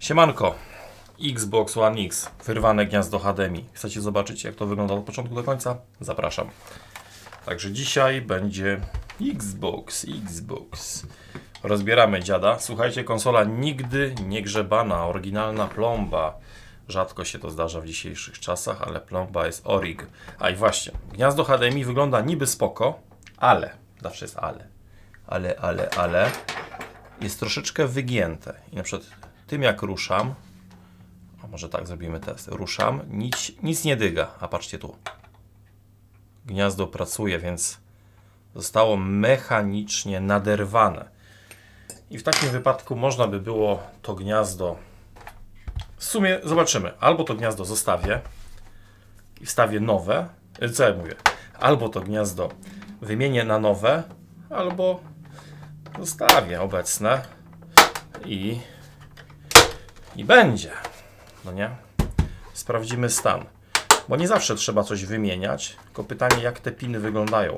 Siemanko, Xbox One X, wyrwane gniazdo HDMI. Chcecie zobaczyć, jak to wygląda od początku do końca? Zapraszam. Także dzisiaj będzie Xbox. Rozbieramy dziada. Słuchajcie, konsola nigdy nie grzebana, oryginalna plomba. Rzadko się to zdarza w dzisiejszych czasach, ale plomba jest orig. A i właśnie, gniazdo HDMI wygląda niby spoko, ale, zawsze jest ale, jest troszeczkę wygięte. I na przykład tym jak ruszam, a może tak zrobimy test, ruszam, nic nie dyga, a patrzcie tu. Gniazdo pracuje, więc zostało mechanicznie naderwane. I w takim wypadku można by było to gniazdo, w sumie zobaczymy, albo to gniazdo zostawię i wstawię nowe, co ja mówię, albo to gniazdo wymienię na nowe, albo zostawię obecne i będzie, no nie? Sprawdzimy stan, bo nie zawsze trzeba coś wymieniać, tylko pytanie, jak te piny wyglądają.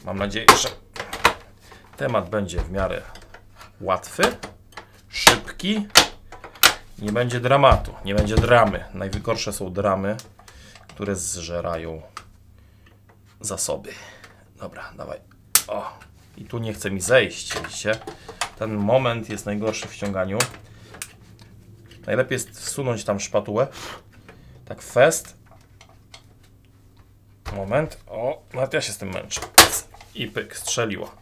Mam nadzieję, że temat będzie w miarę łatwy, szybki, nie będzie dramatu, nie będzie dramy. Najgorsze są dramy, które zżerają zasoby. Dobra, dawaj. O, i tu nie chce mi zejść, widzicie? Ten moment jest najgorszy w ściąganiu. Najlepiej jest wsunąć tam szpatułę. Tak fest. Moment. O, nawet ja się z tym męczę. I pyk, strzeliło.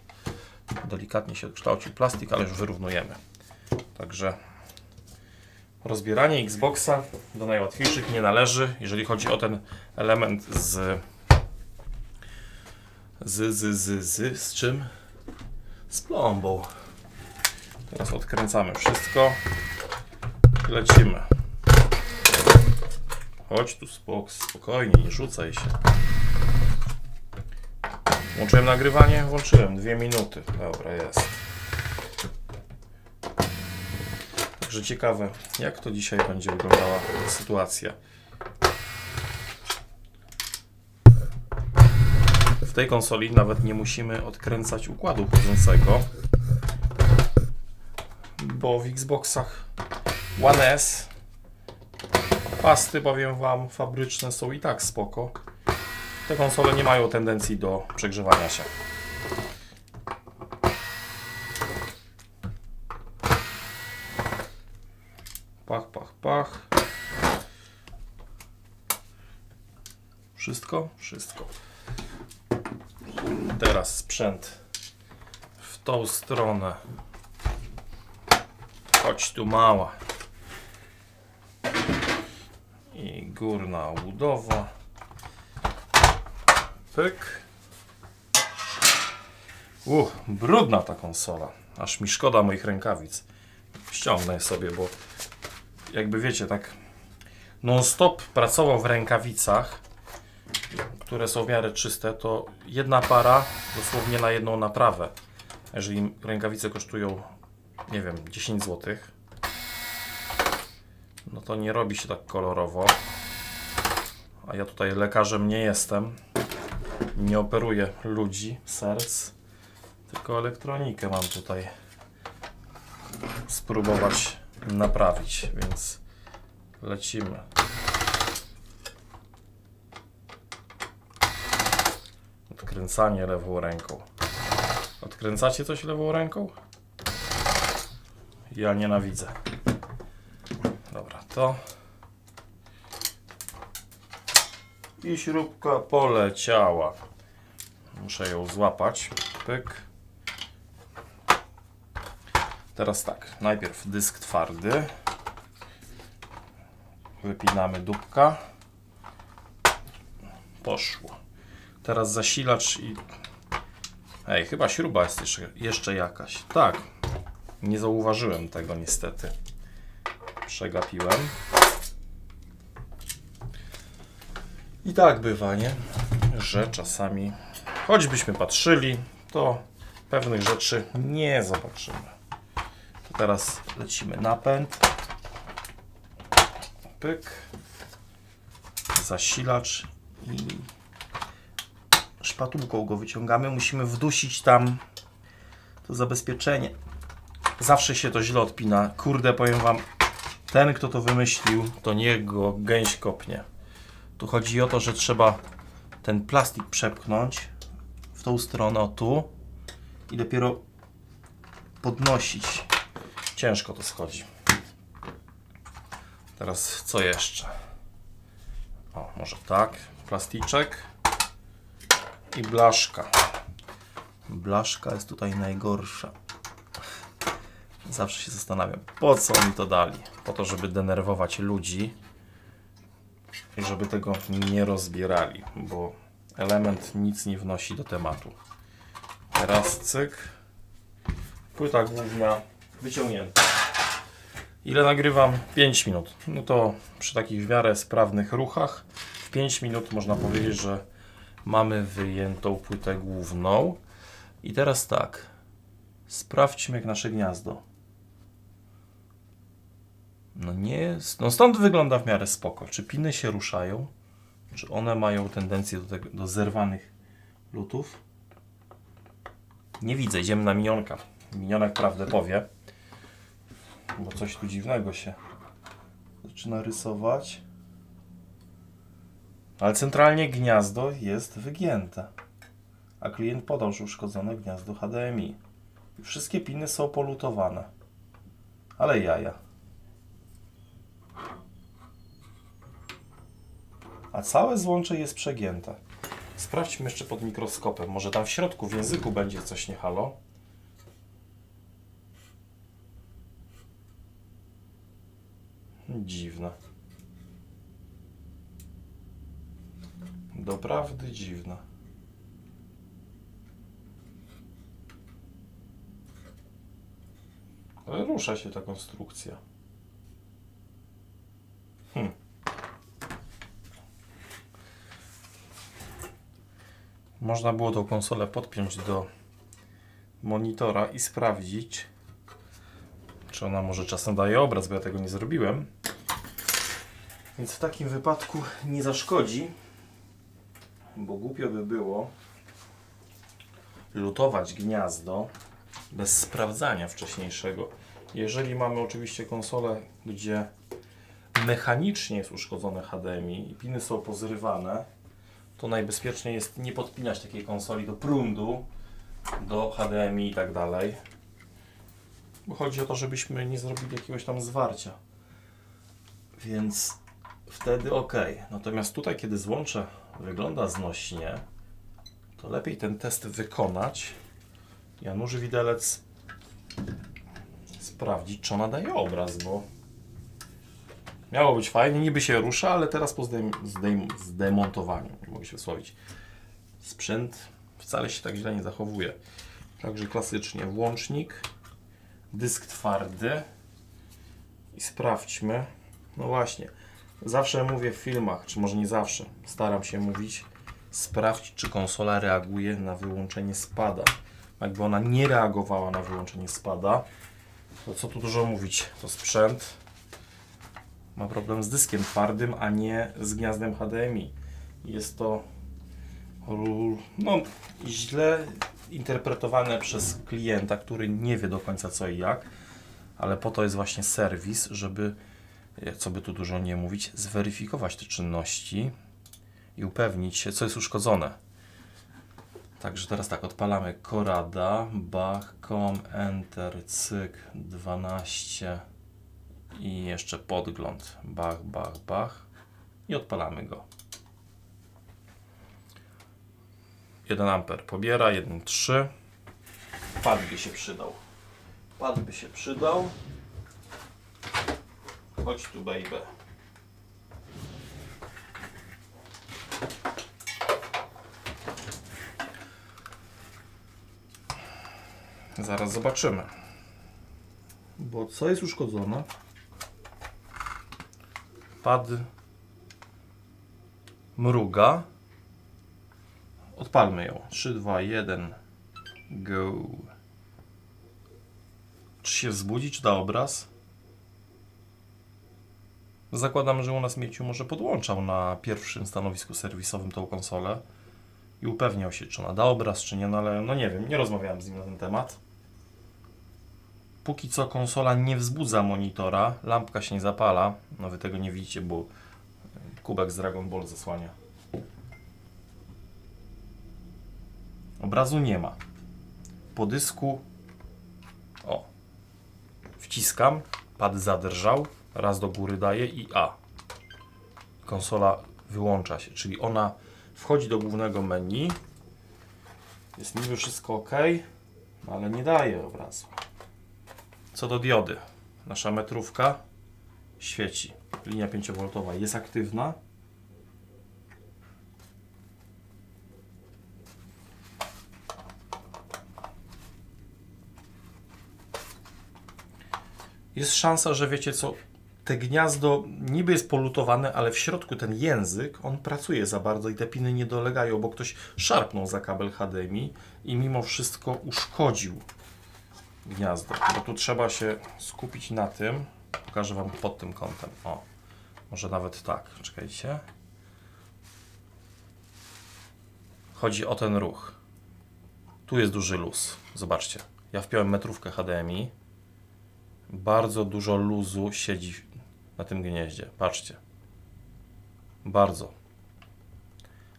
Delikatnie się kształcił plastik, ale już wyrównujemy. Także rozbieranie Xboxa do najłatwiejszych nie należy, jeżeli chodzi o ten element z czym? Z plombą. Teraz odkręcamy wszystko. Lecimy. Chodź tu, spokojnie, nie rzucaj się. Włączyłem nagrywanie? Włączyłem, 2 minuty. Dobra, jest. Także ciekawe, jak to dzisiaj będzie wyglądała sytuacja. W tej konsoli nawet nie musimy odkręcać układu chłodzącego, bo w Xboxach One S pasty, powiem wam, fabryczne są i tak spoko. Te konsole nie mają tendencji do przegrzewania się. Pach. Wszystko? Wszystko. Teraz sprzęt w tą stronę. Chodź tu, mała. I górna obudowa. Pyk. Brudna ta konsola. Aż mi szkoda moich rękawic. Ściągnę sobie, bo jakby wiecie, tak non-stop pracował w rękawicach, które są w miarę czyste, to jedna para dosłownie na jedną naprawę. Jeżeli rękawice kosztują, nie wiem, 10 zł, no to nie robi się tak kolorowo. A ja tutaj lekarzem nie jestem. Nie operuję ludzi, serc, tylko elektronikę mam tutaj spróbować naprawić, więc lecimy. Odkręcanie lewą ręką. Odkręcacie coś lewą ręką? Ja nienawidzę. Dobra, to. I śrubka poleciała. Muszę ją złapać. Pyk. Teraz tak, najpierw dysk twardy. Wypinamy dupka. Poszło. Teraz zasilacz i... Ej, chyba śruba jest jeszcze jakaś. Tak. Nie zauważyłem tego niestety. Przegapiłem. I tak bywa, nie? Że czasami, choćbyśmy patrzyli, to pewnych rzeczy nie zobaczymy. To teraz lecimy napęd. Pyk. Zasilacz i szpatułką go wyciągamy. Musimy wdusić tam to zabezpieczenie. Zawsze się to źle odpina. Kurde, powiem wam, ten, kto to wymyślił, to niech go gęś kopnie. Tu chodzi o to, że trzeba ten plastik przepchnąć w tą stronę, o tu, i dopiero podnosić. Ciężko to schodzi. Teraz co jeszcze? O, może tak, plasticzek i blaszka. Blaszka jest tutaj najgorsza. Zawsze się zastanawiam, po co oni to dali? Po to, żeby denerwować ludzi i żeby tego nie rozbierali, bo element nic nie wnosi do tematu. Teraz cyk. Płyta główna wyciągnięta. Ile nagrywam? 5 minut. No to przy takich w miarę sprawnych ruchach w 5 minut można powiedzieć, że mamy wyjętą płytę główną. I teraz tak. Sprawdźmy jak nasze gniazdo. No nie jest. No stąd wygląda w miarę spoko. Czy piny się ruszają? Czy one mają tendencję do zerwanych lutów? Nie widzę. Idziemy na minionka. Minionek prawdę powie. Bo coś tu dziwnego się zaczyna rysować. Ale centralnie gniazdo jest wygięte. A klient podał, że uszkodzone gniazdo HDMI. I wszystkie piny są polutowane. Ale jaja. A całe złącze jest przegięte. Sprawdźmy jeszcze pod mikroskopem. Może tam w środku, w języku będzie coś nie halo. Dziwne. Doprawdy dziwne. Ale rusza się ta konstrukcja. Można było tą konsolę podpiąć do monitora i sprawdzić, czy ona może czasem daje obraz, bo ja tego nie zrobiłem. Więc w takim wypadku nie zaszkodzi, bo głupio by było lutować gniazdo bez sprawdzania wcześniejszego. Jeżeli mamy oczywiście konsolę, gdzie mechanicznie jest uszkodzone HDMI i piny są pozrywane, to najbezpieczniej jest nie podpinać takiej konsoli do prądu, do HDMI i tak dalej. Bo chodzi o to, żebyśmy nie zrobili jakiegoś tam zwarcia. Więc wtedy ok. Natomiast tutaj, kiedy złącze wygląda znośnie, to lepiej ten test wykonać. Janusz Widelec sprawdzić, czy ona daje obraz, bo miało być fajnie, niby się rusza, ale teraz po zdemontowaniu, nie mogę się wysłowić, sprzęt wcale się tak źle nie zachowuje. Także klasycznie włącznik, dysk twardy i sprawdźmy. No właśnie, zawsze mówię w filmach, czy może nie zawsze, staram się mówić, sprawdź, czy konsola reaguje na wyłączenie spada. Jakby ona nie reagowała na wyłączenie spada, to co tu dużo mówić, to sprzęt ma problem z dyskiem twardym, a nie z gniazdem HDMI. Jest to no, źle interpretowane przez klienta, który nie wie do końca co i jak, ale po to jest właśnie serwis, żeby, co by tu dużo nie mówić, zweryfikować te czynności i upewnić się, co jest uszkodzone. Także teraz tak, odpalamy Corada, Bach, COM, Enter, cyk, 12 i jeszcze podgląd, Bach, Bach, Bach i odpalamy go. 1 A pobiera, 1,3. Pad by się przydał. Pad by się przydał. Chodź tu, baby. Zaraz zobaczymy. Bo co jest uszkodzone? Pad mruga. Odpalmy ją. 3, 2, 1, go. Czy się wzbudzi, czy da obraz? Zakładam, że u nas Mieciu może podłączał na pierwszym stanowisku serwisowym tą konsolę i upewniał się, czy ona da obraz, czy nie, no ale no nie wiem, nie rozmawiałem z nim na ten temat. Póki co konsola nie wzbudza monitora, lampka się nie zapala. No wy tego nie widzicie, bo kubek z Dragon Ball zasłania. Obrazu nie ma. Po dysku wciskam, pad zadrżał, raz do góry daję i A. Konsola wyłącza się, czyli ona wchodzi do głównego menu. Jest niby wszystko ok, ale nie daje obrazu. Co do diody, nasza metrówka świeci. Linia 5V jest aktywna. Jest szansa, że wiecie co, te gniazdo niby jest polutowane, ale w środku ten język, on pracuje za bardzo i te piny nie dolegają, bo ktoś szarpnął za kabel HDMI i mimo wszystko uszkodził gniazdo. Bo tu trzeba się skupić na tym. Pokażę Wam pod tym kątem. O, może nawet tak, czekajcie. Chodzi o ten ruch. Tu jest duży luz. Zobaczcie, ja wpiąłem metrówkę HDMI. Bardzo dużo luzu siedzi na tym gnieździe. Patrzcie. Bardzo.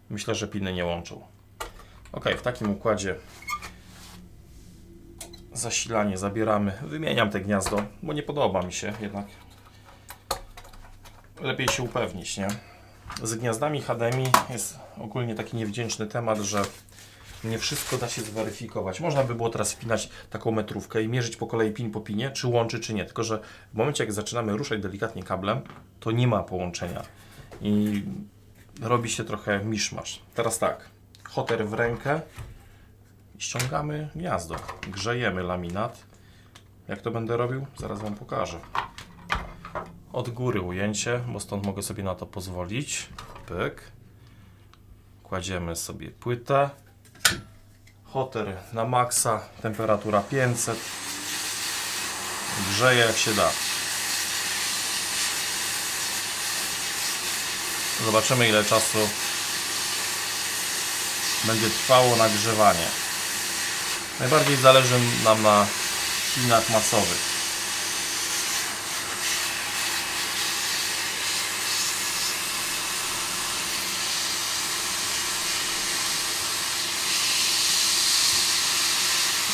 Myślę, że piny nie łączą. Ok, w takim układzie zasilanie zabieramy. Wymieniam te gniazdo, bo nie podoba mi się jednak. Lepiej się upewnić, nie? Z gniazdami HDMI jest ogólnie taki niewdzięczny temat, że nie wszystko da się zweryfikować. Można by było teraz wpinać taką metrówkę i mierzyć po kolei pin po pinie, czy łączy, czy nie. Tylko że w momencie, jak zaczynamy ruszać delikatnie kablem, to nie ma połączenia. I robi się trochę miszmasz. Teraz tak, hoter w rękę. Ściągamy gniazdo. Grzejemy laminat. Jak to będę robił? Zaraz Wam pokażę. Od góry ujęcie, bo stąd mogę sobie na to pozwolić. Pyk. Kładziemy sobie płytę. Hoter na maksa, temperatura 500. Grzeje jak się da. Zobaczymy, ile czasu będzie trwało nagrzewanie. Najbardziej zależy nam na pinach masowych.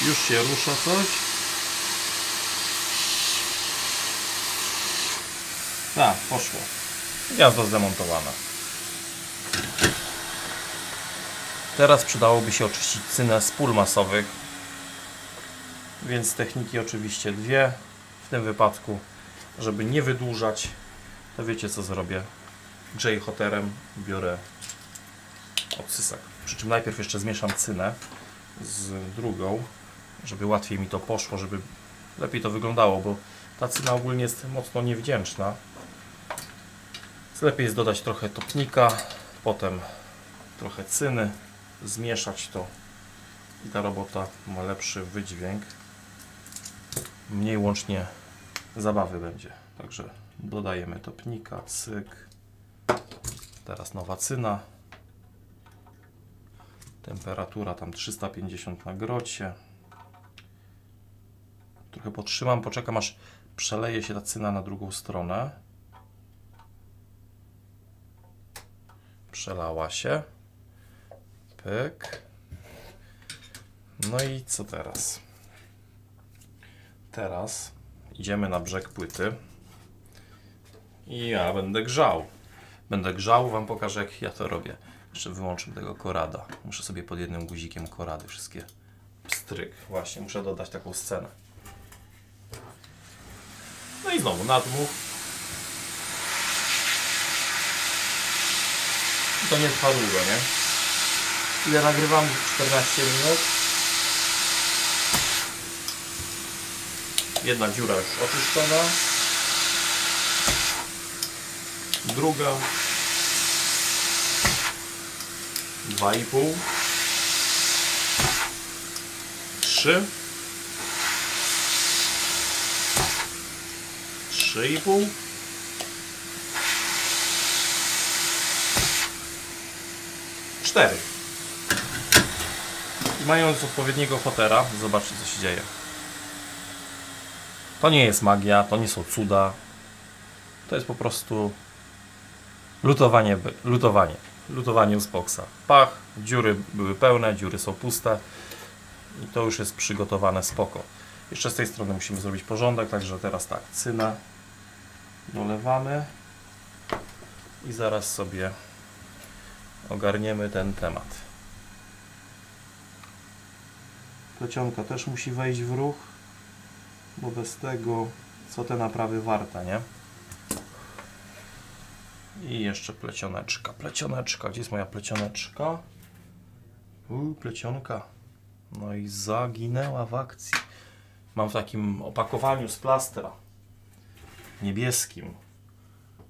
Już się rusza coś. Tak, poszło. Gniazdo zdemontowane. Teraz przydałoby się oczyścić cynę z pól masowych. Więc techniki oczywiście dwie. W tym wypadku, żeby nie wydłużać, to wiecie co zrobię. J-hoterem biorę odsysak. Przy czym najpierw jeszcze zmieszam cynę z drugą, żeby łatwiej mi to poszło, żeby lepiej to wyglądało, bo ta cyna ogólnie jest mocno niewdzięczna. Więc lepiej jest dodać trochę topnika, potem trochę cyny, zmieszać to i ta robota ma lepszy wydźwięk. Mniej łącznie zabawy będzie. Także dodajemy topnika, cyk. Teraz nowa cyna. Temperatura tam 350 na grocie. Trochę potrzymam, poczekam aż przeleje się ta cyna na drugą stronę. Przelała się. Pyk. No i co teraz? Teraz idziemy na brzeg płyty i ja będę grzał. Będę grzał, Wam pokażę, jak ja to robię. Jeszcze wyłączę tego korada. Muszę sobie pod jednym guzikiem korady wszystkie pstryk. Właśnie, muszę dodać taką scenę. No i znowu nadmuch. I to nie trwa długo, nie? Ile nagrywam? 14 minut. Jedna dziura już oczyszczona. Druga. 2,5. 3. 3,5. 4. I mając odpowiedniego hotera, zobaczcie co się dzieje. To nie jest magia, to nie są cuda. To jest po prostu lutowanie z boksa. Pach, dziury były pełne, dziury są puste i to już jest przygotowane spoko. Jeszcze z tej strony musimy zrobić porządek, także teraz tak, cynę dolewamy i zaraz sobie ogarniemy ten temat. Plecionka też musi wejść w ruch, bo bez tego co te naprawy warte, nie? I jeszcze plecioneczka. Plecioneczka. Gdzie jest moja plecioneczka? Plecionka. No i zaginęła w akcji. Mam w takim opakowaniu z plastra. Niebieskim.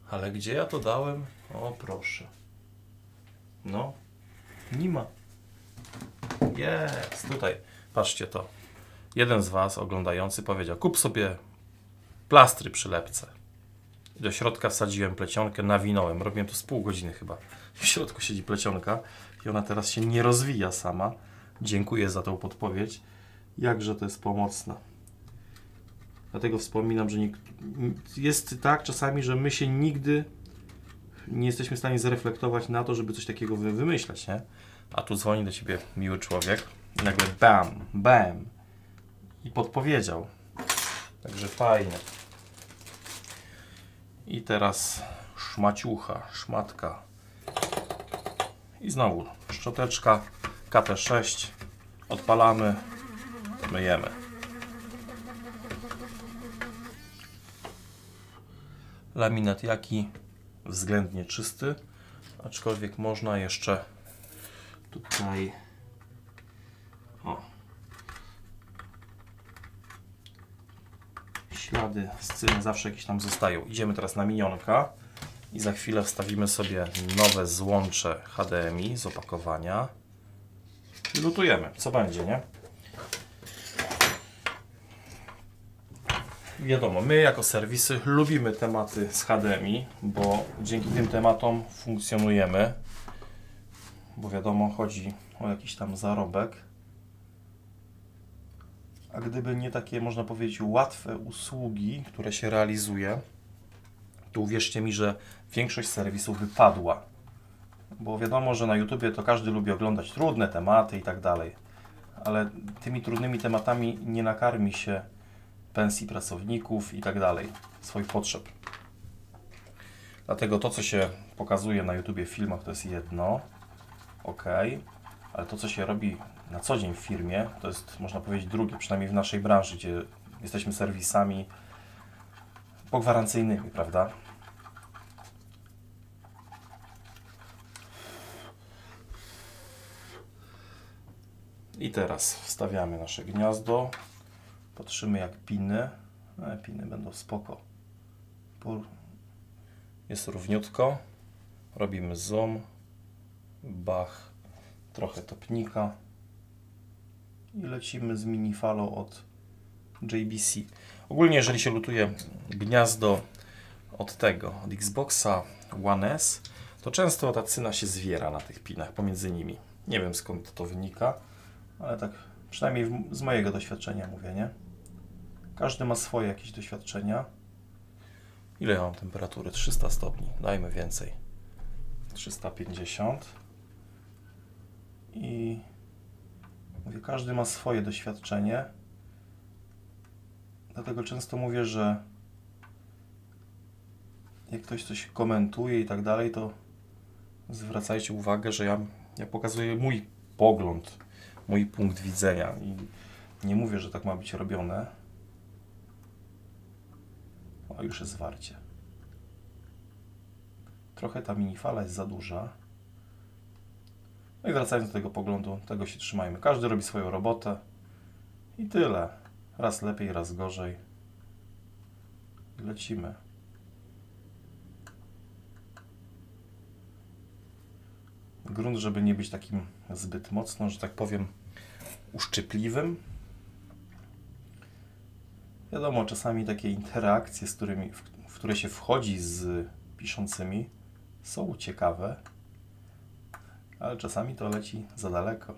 Ale gdzie ja to dałem? O proszę. No. Nie ma. Jest. Tutaj. Patrzcie to. Jeden z Was oglądający powiedział: kup sobie plastry przy lepce. Do środka wsadziłem plecionkę, nawinąłem. Robiłem to z pół godziny chyba. W środku siedzi plecionka i ona teraz się nie rozwija sama. Dziękuję za tą podpowiedź. Jakże to jest pomocne. Dlatego wspominam, że jest tak czasami, że my się nigdy nie jesteśmy w stanie zreflektować na to, żeby coś takiego wymyśleć, nie? A tu dzwoni do Ciebie miły człowiek i nagle bam, bam i podpowiedział. Także fajnie. I teraz szmaciucha, szmatka. I znowu szczoteczka KT6. Odpalamy, myjemy. Laminat jaki? Względnie czysty, aczkolwiek można jeszcze tutaj ślady sceny zawsze jakieś tam zostają. Idziemy teraz na minionka i za chwilę wstawimy sobie nowe złącze HDMI z opakowania i lutujemy, co będzie, nie? Wiadomo, my jako serwisy lubimy tematy z HDMI, bo dzięki tym tematom funkcjonujemy, bo wiadomo, chodzi o jakiś tam zarobek. A gdyby nie takie, można powiedzieć, łatwe usługi, które się realizuje, to uwierzcie mi, że większość serwisów wypadła. Bo wiadomo, że na YouTubie to każdy lubi oglądać trudne tematy i tak dalej. Ale tymi trudnymi tematami nie nakarmi się pensji pracowników i tak dalej, swoich potrzeb. Dlatego to, co się pokazuje na YouTubie w filmach, to jest jedno, ok, ale to, co się robi na co dzień w firmie, to jest, można powiedzieć, drugie, przynajmniej w naszej branży, gdzie jesteśmy serwisami pogwarancyjnymi, prawda? I teraz wstawiamy nasze gniazdo. Patrzymy jak piny. Piny będą spoko. Jest równiutko. Robimy zoom. Bach. Trochę topnika. I lecimy z minifalą od JBC. Ogólnie jeżeli się lutuje gniazdo od Xboxa One S, to często ta cyna się zwiera na tych pinach pomiędzy nimi. Nie wiem skąd to wynika, ale tak przynajmniej z mojego doświadczenia mówię, nie? Każdy ma swoje jakieś doświadczenia. Ile ja mam temperatury? 300 stopni. Dajmy więcej. 350. I mówię, każdy ma swoje doświadczenie. Dlatego często mówię, że jak ktoś coś komentuje i tak dalej, to zwracajcie uwagę, że ja pokazuję mój pogląd, mój punkt widzenia i nie mówię, że tak ma być robione. O, już jest zwarcie. Trochę ta minifala jest za duża. No i wracając do tego poglądu, tego się trzymajmy. Każdy robi swoją robotę i tyle. Raz lepiej, raz gorzej. I lecimy. Grunt, żeby nie być takim zbyt mocno, że tak powiem, uszczypliwym. Wiadomo, czasami takie interakcje, w które się wchodzi z piszącymi, są ciekawe, ale czasami to leci za daleko.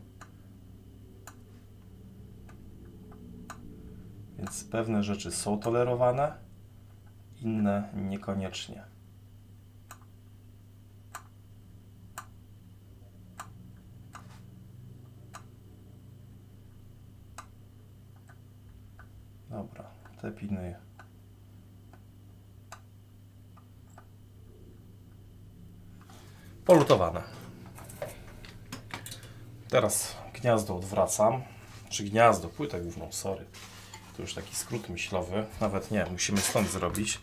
Więc pewne rzeczy są tolerowane, inne niekoniecznie. Dobra, te piny polutowane. Teraz gniazdo odwracam, czy gniazdo, płytę główną, sorry. To już taki skrót myślowy, nawet nie, musimy stąd zrobić,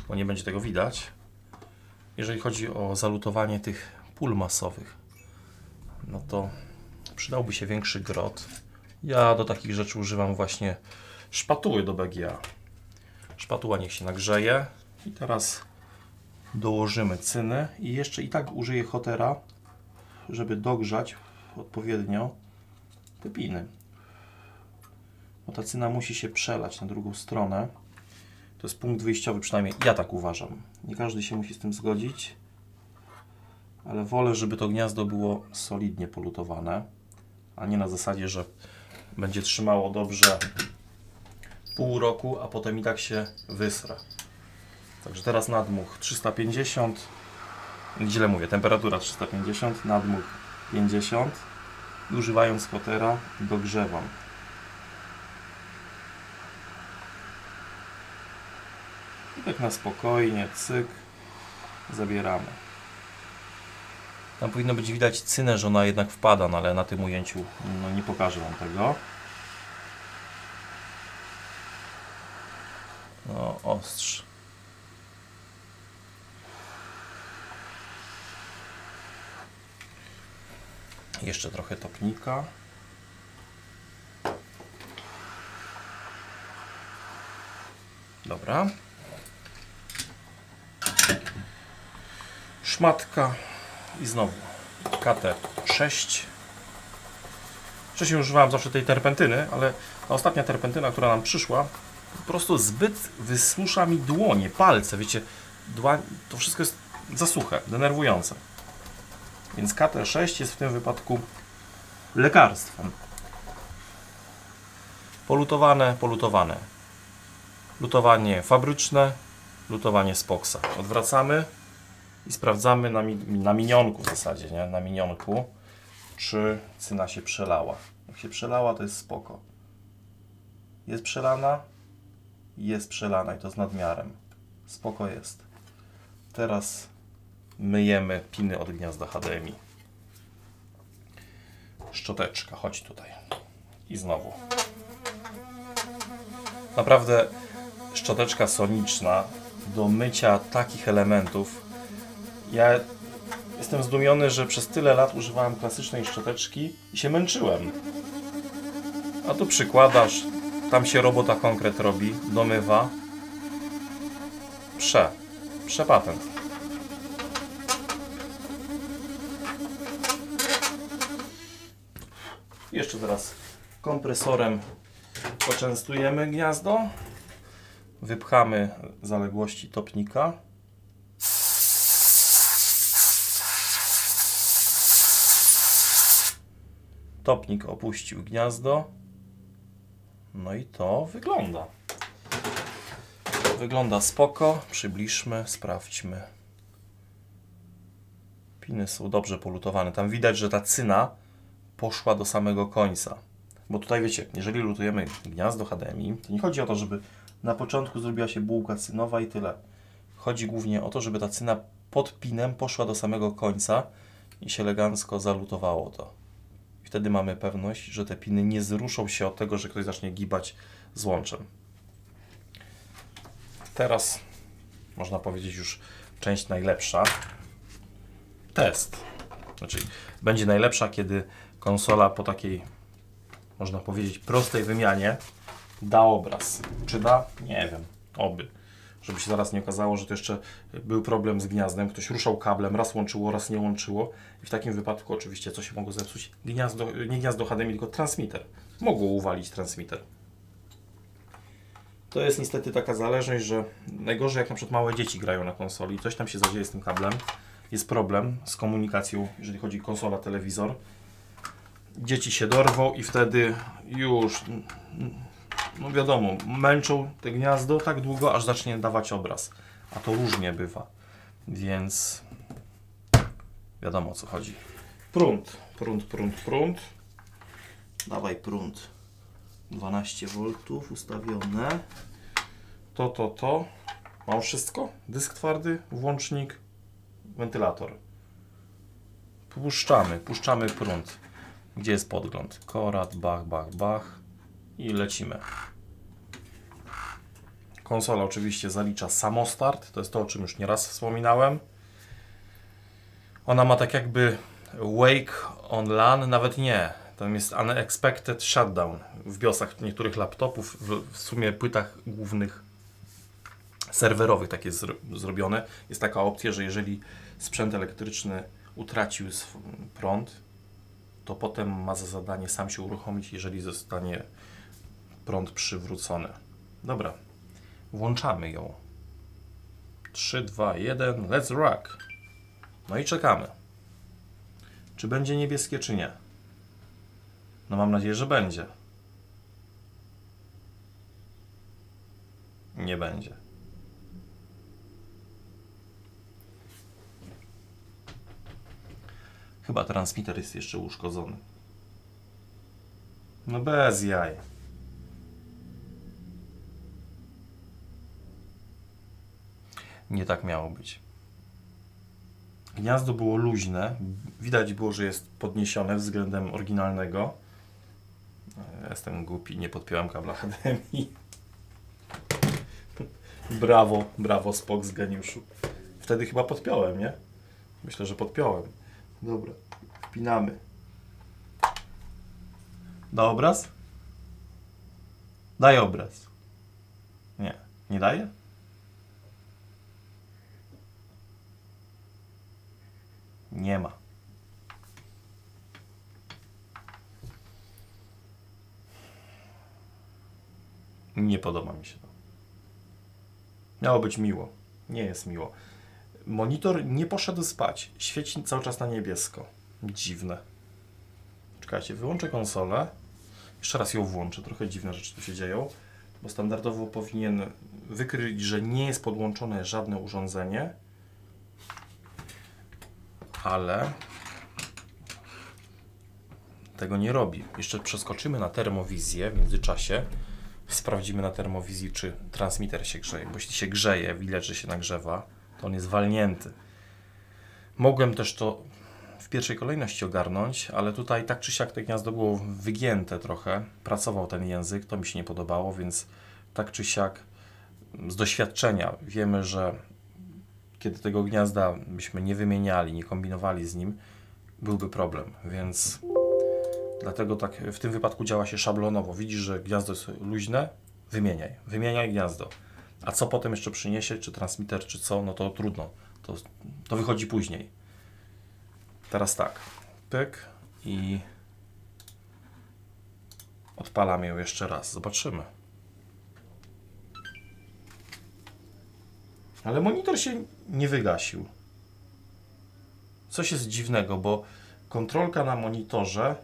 bo nie będzie tego widać. Jeżeli chodzi o zalutowanie tych pól masowych, no to przydałby się większy grot. Ja do takich rzeczy używam właśnie szpatuły do BGA. Szpatuła niech się nagrzeje i teraz dołożymy cyny i jeszcze i tak użyję hotera, żeby dogrzać odpowiednio te piny. Bo ta cyna musi się przelać na drugą stronę. To jest punkt wyjściowy, przynajmniej ja tak uważam. Nie każdy się musi z tym zgodzić, ale wolę, żeby to gniazdo było solidnie polutowane, a nie na zasadzie, że będzie trzymało dobrze pół roku, a potem i tak się wysra. Także teraz nadmuch 350, źle mówię, temperatura 350, nadmuch 50 i używając hotera dogrzewam. I tak na spokojnie, cyk, zabieramy. Tam powinno być widać cynę, że ona jednak wpada, no ale na tym ujęciu no, nie pokażę Wam tego. No, ostrz. Jeszcze trochę topnika. Dobra. Szmatka i znowu KT6. Wcześniej używałem zawsze tej terpentyny, ale ta ostatnia terpentyna, która nam przyszła, po prostu zbyt wysusza mi dłonie, palce, wiecie, to wszystko jest za suche, denerwujące. Więc KT6 jest w tym wypadku lekarstwem. Polutowane, polutowane. Lutowanie fabryczne, lutowanie z Poxa. Odwracamy i sprawdzamy na minionku w zasadzie, nie? Na minionku, czy cyna się przelała. Jak się przelała, to jest spoko. Jest przelana? Jest przelana i to z nadmiarem. Spoko jest. Teraz myjemy piny od gniazda HDMI. Szczoteczka, chodź tutaj. I znowu. Naprawdę szczoteczka soniczna do mycia takich elementów. Ja jestem zdumiony, że przez tyle lat używałem klasycznej szczoteczki i się męczyłem. A tu przykładasz, tam się robota konkret robi, domywa. Przepatent. Jeszcze teraz kompresorem poczęstujemy gniazdo. Wypchamy zaległości topnika. Topnik opuścił gniazdo. No i to wygląda. Wygląda spoko. Przybliżmy, sprawdźmy. Piny są dobrze polutowane. Tam widać, że ta cyna poszła do samego końca. Bo tutaj wiecie, jeżeli lutujemy gniazdo HDMI, to nie chodzi o to, żeby na początku zrobiła się bułka cynowa i tyle. Chodzi głównie o to, żeby ta cyna pod pinem poszła do samego końca i się elegancko zalutowało to. I wtedy mamy pewność, że te piny nie zruszą się od tego, że ktoś zacznie gibać złączem. Teraz można powiedzieć już część najlepsza. Test. Znaczy, będzie najlepsza, kiedy konsola po takiej, można powiedzieć, prostej wymianie da obraz. Czy da? Nie wiem. Oby. Żeby się zaraz nie okazało, że to jeszcze był problem z gniazdem. Ktoś ruszał kablem, raz łączyło, raz nie łączyło. I w takim wypadku oczywiście co się mogło zepsuć? Gniazdo, nie gniazdo HDMI, tylko transmitter. Mogło uwalić transmitter. To jest niestety taka zależność, że najgorzej jak na przykład małe dzieci grają na konsoli i coś tam się zadzieje z tym kablem. Jest problem z komunikacją, jeżeli chodzi o konsola, telewizor. Dzieci się dorwą i wtedy już no wiadomo, męczą te gniazdo tak długo, aż zacznie dawać obraz. A to różnie bywa. Więc wiadomo, o co chodzi. Prąd. Dawaj prąd. 12 V ustawione. To. Mam wszystko. Dysk twardy, włącznik, wentylator. Puszczamy prąd. Gdzie jest podgląd? Korad, bach. I lecimy. Konsola oczywiście zalicza samostart. To jest to, o czym już nieraz wspominałem. Ona ma tak jakby wake on LAN, nawet nie. Tam jest unexpected shutdown w BIOSach niektórych laptopów, w sumie płytach głównych serwerowych tak jest zrobione. Jest taka opcja, że jeżeli sprzęt elektryczny utracił prąd, to potem ma za zadanie sam się uruchomić, jeżeli zostanie prąd przywrócony. Dobra, włączamy ją. 3, 2, 1, let's rock! No i czekamy. Czy będzie niebieskie, czy nie? No mam nadzieję, że będzie. Nie będzie. Chyba transmitter jest jeszcze uszkodzony. No bez jaj. Nie tak miało być. Gniazdo było luźne. Widać było, że jest podniesione względem oryginalnego. Ja jestem głupi, nie podpiąłem kabla HDMI. Brawo, Spok z geniuszu. Wtedy chyba podpiąłem, nie? Myślę, że podpiąłem. Dobra, wpinamy. Da obraz? Daj obraz. Nie daje? Nie ma. Nie podoba mi się to. Miało być miło. Nie jest miło. Monitor nie poszedł spać. Świeci cały czas na niebiesko. Dziwne. Czekajcie, wyłączę konsolę. Jeszcze raz ją włączę. Trochę dziwne rzeczy tu się dzieją. Bo standardowo powinien wykryć, że nie jest podłączone żadne urządzenie. Ale tego nie robi. Jeszcze przeskoczymy na termowizję w międzyczasie. Sprawdzimy na termowizji, czy transmitter się grzeje. Bo jeśli się grzeje, widać, że się nagrzewa, to on jest walnięty. Mogłem też to w pierwszej kolejności ogarnąć, ale tutaj tak czy siak to gniazdo było wygięte trochę. Pracował ten język, to mi się nie podobało, więc tak czy siak z doświadczenia wiemy, że kiedy tego gniazda byśmy nie wymieniali, nie kombinowali z nim, byłby problem, więc dlatego tak w tym wypadku działa się szablonowo. Widzisz, że gniazdo jest luźne? Wymieniaj gniazdo. A co potem jeszcze przyniesie, czy transmitter, czy co, no to trudno. To wychodzi później. Teraz tak, pyk i odpalamy ją jeszcze raz. Zobaczymy. Ale monitor się nie wygasił. Coś jest dziwnego, bo kontrolka na monitorze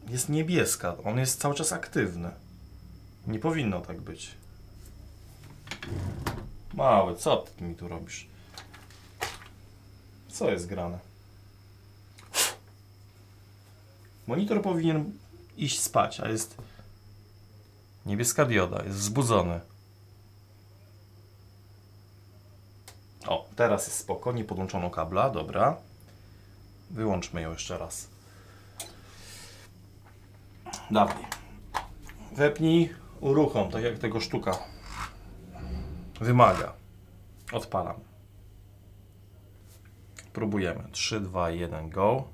jest niebieska. On jest cały czas aktywny. Nie powinno tak być. Mały, co ty mi tu robisz? Co jest grane? Monitor powinien iść spać, a jest niebieska dioda, jest wzbudzony. O, teraz jest spoko, nie podłączono kabla, dobra. Wyłączmy ją jeszcze raz. Dawaj. Wepnij, uruchom, tak jak tego sztuka wymaga. Odpalam. Próbujemy. 3, 2, 1, go.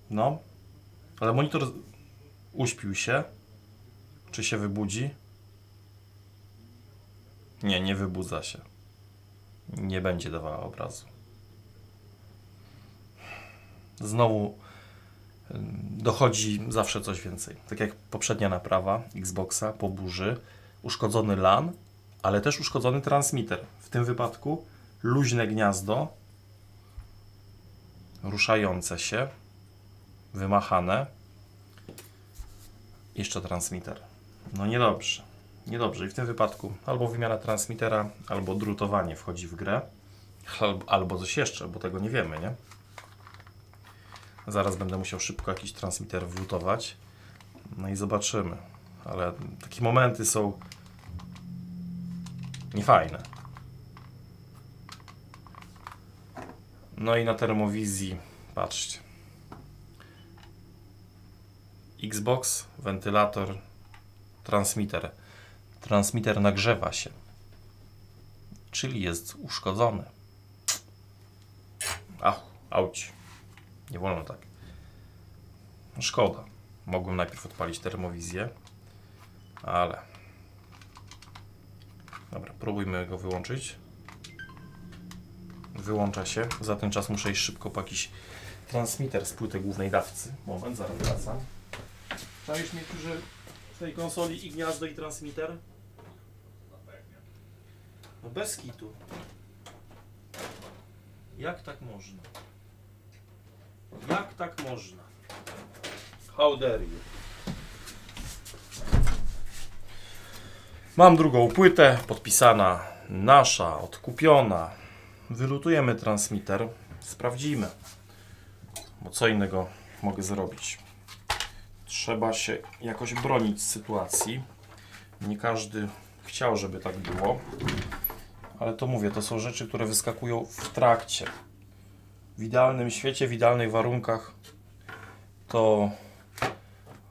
No. Ale monitor uśpił się. Czy się wybudzi? Nie, nie wybudza się. Nie będzie dawała obrazu. Znowu dochodzi zawsze coś więcej. Tak jak poprzednia naprawa Xboxa po burzy. Uszkodzony LAN, ale też uszkodzony transmitter. W tym wypadku luźne gniazdo ruszające się, wymachane. Jeszcze transmitter. No niedobrze. Niedobrze. I w tym wypadku albo wymiana transmitera, albo drutowanie wchodzi w grę. Albo coś jeszcze, bo tego nie wiemy, nie? Zaraz będę musiał szybko jakiś transmitter wlutować. No i zobaczymy. Ale takie momenty są niefajne. No i na termowizji, patrzcie. Xbox, wentylator, transmitter. Transmitter nagrzewa się, czyli jest uszkodzony. Ach, auć. Nie wolno tak. Szkoda. Mogłem najpierw odpalić termowizję, ale... Dobra, próbujmy go wyłączyć. Wyłącza się. Za ten czas muszę iść szybko po jakiś transmitter z płyty głównej dawcy. Moment, zaraz wracam. Czaisz mnie tu, że w tej konsoli i gniazdo, i transmitter? No bez kitu. Jak tak można? Jak tak można? How dare you? Mam drugą płytę, podpisana nasza, odkupiona. Wylutujemy transmitter, sprawdzimy. Bo co innego mogę zrobić? Trzeba się jakoś bronić z sytuacji. Nie każdy chciał, żeby tak było. Ale to mówię, to są rzeczy, które wyskakują w trakcie. W idealnym świecie, w idealnych warunkach to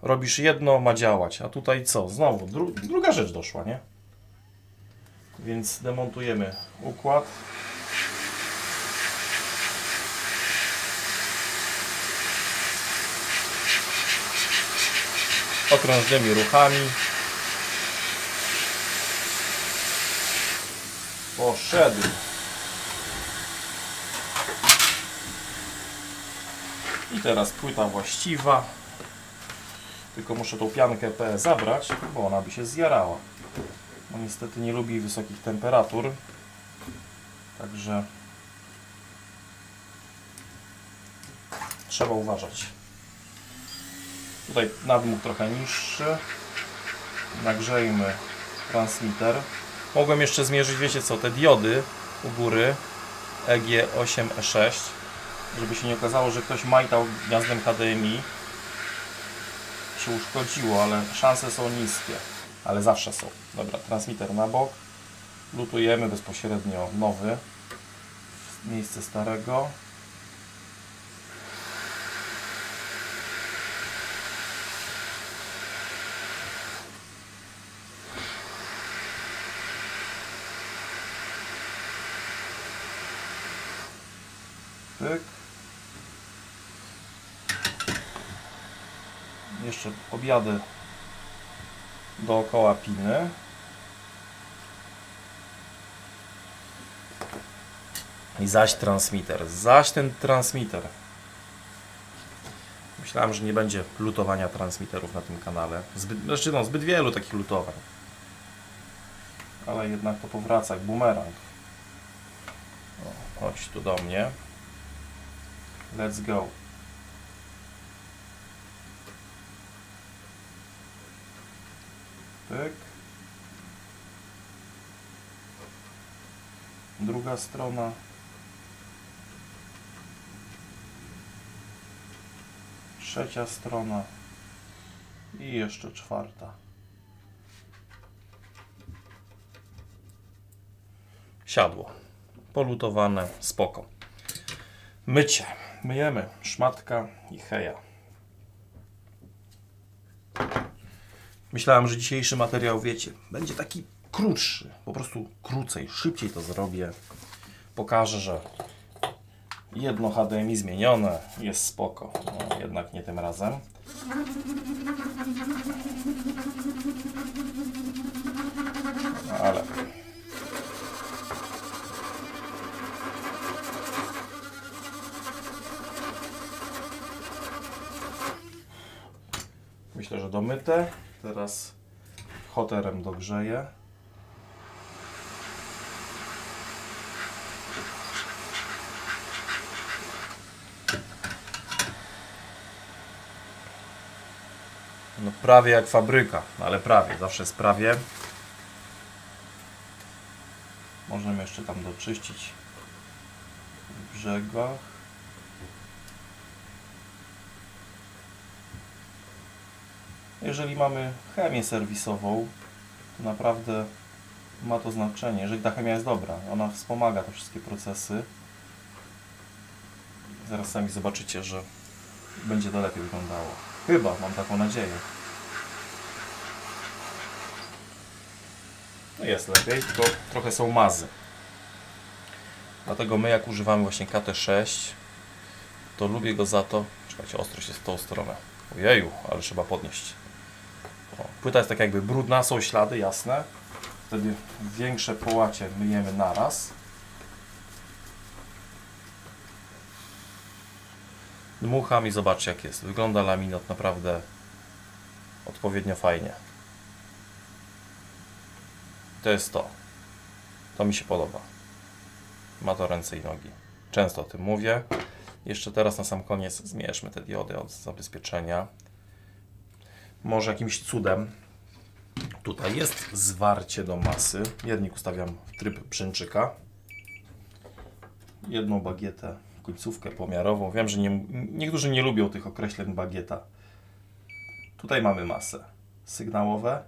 robisz jedno, ma działać. A tutaj co? Znowu druga rzecz doszła, nie? Więc demontujemy układ. Okrążnymi ruchami. Poszedł. I teraz płyta właściwa. Tylko muszę tą piankę PE zabrać, bo ona by się zjarała. No niestety nie lubi wysokich temperatur. Także trzeba uważać. Tutaj nadmuch trochę niższy. Nagrzejmy transmitter. Mogłem jeszcze zmierzyć, wiecie co, te diody u góry EG8, E6, żeby się nie okazało, że ktoś majtał gniazdem HDMI, się uszkodziło, ale szanse są niskie, ale zawsze są. Dobra, transmitter na bok, lutujemy bezpośrednio nowy w miejsce starego. Pyk. Jeszcze objadę dookoła piny. I zaś transmitter. Zaś ten transmitter. Myślałem, że nie będzie lutowania transmitterów na tym kanale. Zbyt wielu takich lutowań. Ale jednak to powraca jak bumerang. O, chodź tu do mnie. Let's go. Pyk. Druga strona. Trzecia strona. I jeszcze czwarta. Siadło. Polutowane. Spoko. Mycie. Myjemy. Szmatka i heja. Myślałem, że dzisiejszy materiał, wiecie, będzie taki krótszy. Po prostu krócej, szybciej to zrobię. Pokażę, że jedno HDMI zmienione, jest spoko. No, jednak nie tym razem. Ale... myślę, że domyte. Teraz hoterem dogrzeję. No prawie jak fabryka, ale prawie, zawsze jest prawie. Możemy jeszcze tam doczyścić w brzegach. Jeżeli mamy chemię serwisową, to naprawdę ma to znaczenie. Jeżeli ta chemia jest dobra, ona wspomaga te wszystkie procesy. Zaraz sami zobaczycie, że będzie to lepiej wyglądało. Chyba, mam taką nadzieję. No jest lepiej, tylko trochę są mazy. Dlatego my, jak używamy właśnie KT6, to lubię go za to... Czekajcie, ostrość jest w tą stronę. Ojeju, ale trzeba podnieść. O, płyta jest tak jakby brudna, są ślady, jasne. Wtedy większe połacie myjemy naraz. Dmucham i zobaczcie, jak jest. Wygląda laminat naprawdę odpowiednio fajnie. To jest to. To mi się podoba. Ma to ręce i nogi. Często o tym mówię. Jeszcze teraz na sam koniec zmierzmy te diody od zabezpieczenia. Może jakimś cudem tutaj jest zwarcie do masy. Miernik ustawiam w tryb brzęczyka. Jedną bagietę, końcówkę pomiarową. Wiem, że niektórzy nie lubią tych określeń bagieta. Tutaj mamy masę. Sygnałowe.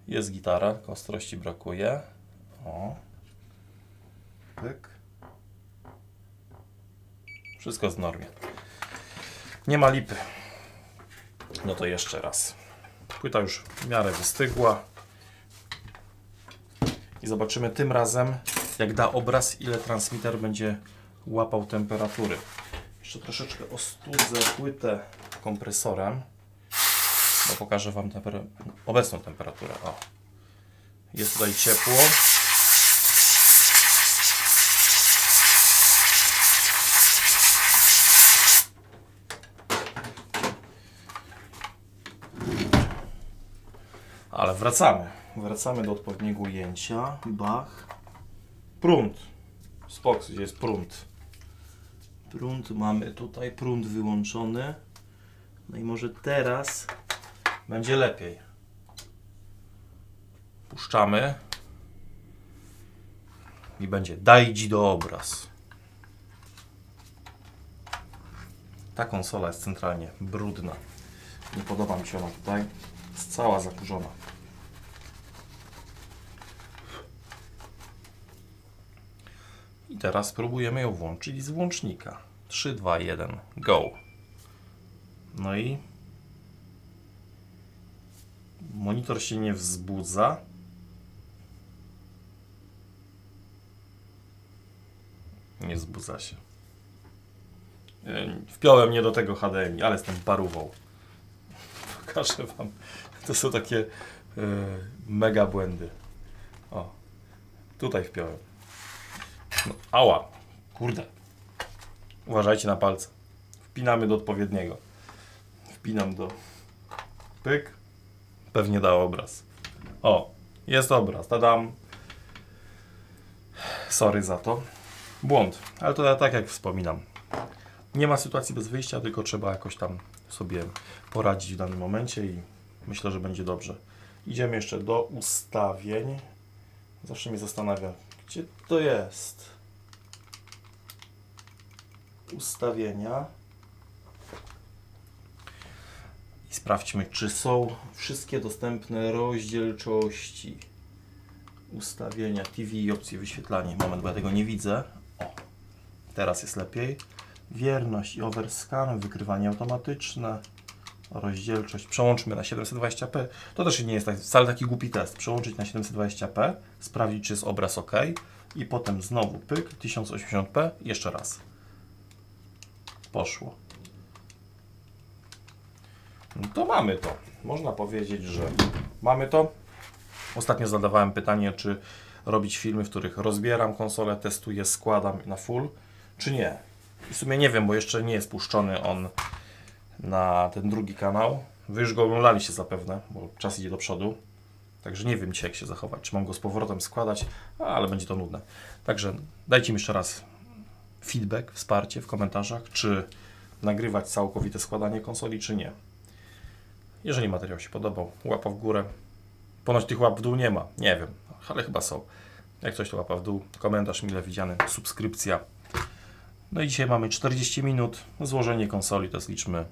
Jest gitara, tylko ostrości brakuje. O. Pyk. Wszystko jest w normie. Nie ma lipy. No to jeszcze raz. Płyta już w miarę wystygła. I zobaczymy tym razem, jak da obraz, ile transmitter będzie łapał temperatury. Jeszcze troszeczkę ostudzę płytę kompresorem. Bo pokażę Wam obecną temperaturę. O. Jest tutaj ciepło. Ale wracamy. Wracamy do odpowiedniego ujęcia. Bach. Prąd. Spok, gdzie jest prąd? Prąd mamy tutaj. Prąd wyłączony. No i może teraz będzie lepiej. Puszczamy. I będzie dajdzie do obraz. Ta konsola jest centralnie brudna. Nie podoba mi się ona tutaj. Jest cała zakurzona. I teraz spróbujemy ją włączyć z włącznika. 3, 2, 1, go. No i monitor się nie wzbudza. Nie wzbudza się. Wpiąłem nie do tego HDMI, ale jestem parówą. Pokażę Wam. To są takie mega błędy. O, tutaj wpiąłem. No, ała, kurde. Uważajcie na palce. Wpinamy do odpowiedniego. Wpinam do... Pyk. Pewnie da obraz. O, jest obraz. Tadam. Sorry za to. Błąd. Ale to tak jak wspominam. Nie ma sytuacji bez wyjścia, tylko trzeba jakoś tam sobie poradzić w danym momencie i myślę, że będzie dobrze. Idziemy jeszcze do ustawień. Zawsze mnie zastanawia, gdzie to jest. Ustawienia. I sprawdźmy, czy są wszystkie dostępne rozdzielczości. Ustawienia TV i opcje wyświetlania. Moment, bo ja tego nie widzę. O, teraz jest lepiej. Wierność i overscan, wykrywanie automatyczne, rozdzielczość. Przełączmy na 720p. To też nie jest wcale taki głupi test. Przełączyć na 720p, sprawdzić, czy jest obraz OK i potem znowu pyk, 1080p, jeszcze raz. Poszło. No to mamy to. Można powiedzieć, że mamy to. Ostatnio zadawałem pytanie, czy robić filmy, w których rozbieram konsolę, testuję, składam na full, czy nie. I w sumie nie wiem, bo jeszcze nie jest puszczony on na ten drugi kanał. Wy już go oglądaliście zapewne, bo czas idzie do przodu. Także nie wiem dzisiaj, jak się zachować. Czy mam go z powrotem składać, ale będzie to nudne. Także dajcie mi jeszcze raz feedback, wsparcie w komentarzach, czy nagrywać całkowite składanie konsoli, czy nie. Jeżeli materiał się podobał, łapa w górę. Ponoć tych łap w dół nie ma, nie wiem, ale chyba są. Jak coś to łapa w dół, komentarz mile widziany, subskrypcja. No i dzisiaj mamy 40 minut, złożenie konsoli to jest liczmy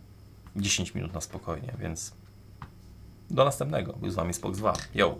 10 minut na spokojnie, więc do następnego. Był z Wami Spox2. Yo!